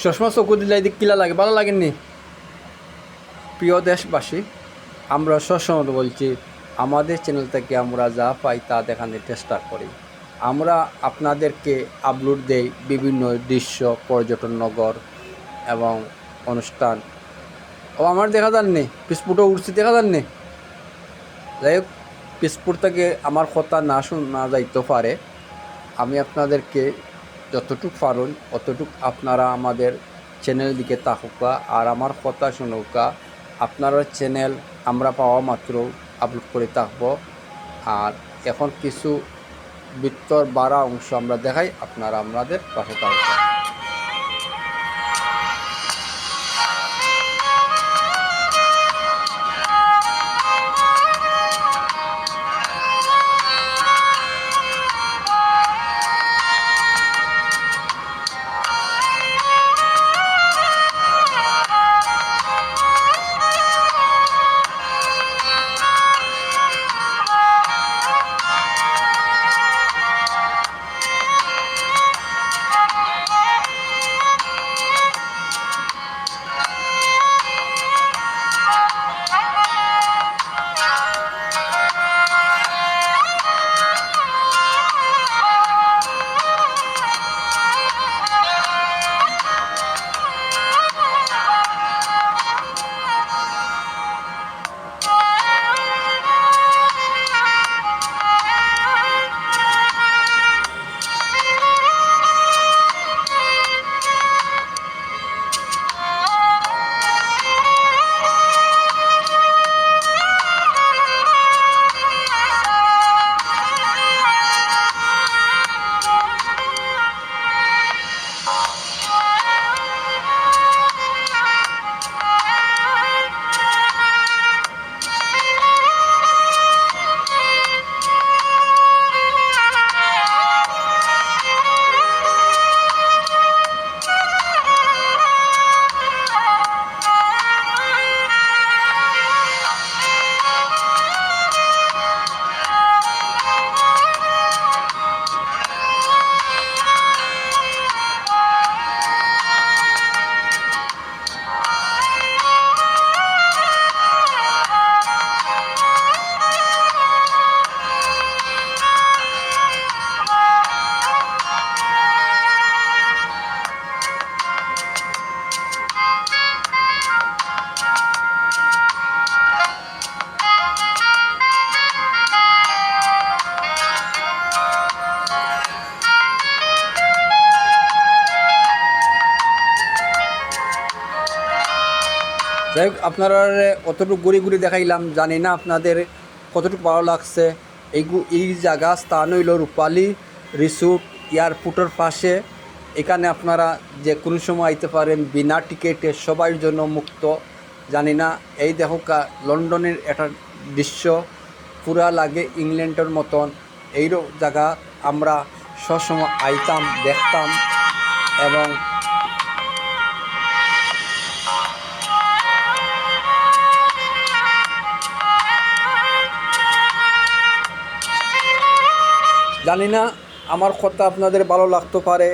চশমা চকু দিলে এদিক কিলা লাগে, ভালো লাগেননি? প্রিয় দেশবাসী, আমরা সবসময় বলছি আমাদের চ্যানেল থেকে আমরা যা পাই তা দেখানোর চেষ্টা করি। আমরা আপনাদেরকে আপলোড দেই বিভিন্ন দৃশ্য, পর্যটন নগর এবং অনুষ্ঠান। ও আমার দেখা যাননি, পিসপুটও উঠছি দেখা যাননি। যাই হোক, পিসপুর থেকে আমার কথা না শোনা যাইতে পারে। আমি আপনাদেরকে যতটুকু পারুন অতটুক আপনারা আমাদের চ্যানেল দিকে তাকুকা আর আমার কথা শুনুকা। আপনারা চ্যানেল আমরা পাওয়া মাত্র আপলোড করে থাকবো। আর এখন কিছু ভিতর বাড়া অংশ আমরা দেখাই, আপনারা আমাদের পাশে থাকবেন। যাই হোক, আপনারা কতটুকু ঘুরে ঘুরে দেখাইলাম, জানি না আপনাদের কতটুকু ভালো লাগছে। এই জায়গা স্থান হইল রূপালী রিসোর্ট, এয়ারপোর্টের পাশে। এখানে আপনারা যে কোনো সময় আইতে পারেন, বিনা টিকিটে, সবার জন্য মুক্ত। জানি না, এই দেখো লন্ডনের একটা দৃশ্য, পুরা লাগে ইংল্যান্ডের মতন। এই জায়গা আমরা সবসময় আইতাম, দেখতাম এবং জানি না আমার কথা আপনাদের ভালো লাগতে পারে,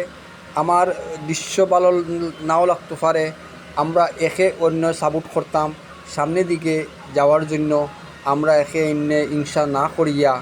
আমার দৃশ্য ভালো নাও লাগতে পারে। আমরা একে অন্য সাপোর্ট করতাম সামনের দিকে যাওয়ার জন্য। আমরা একে অন্য হিংসা না করিয়া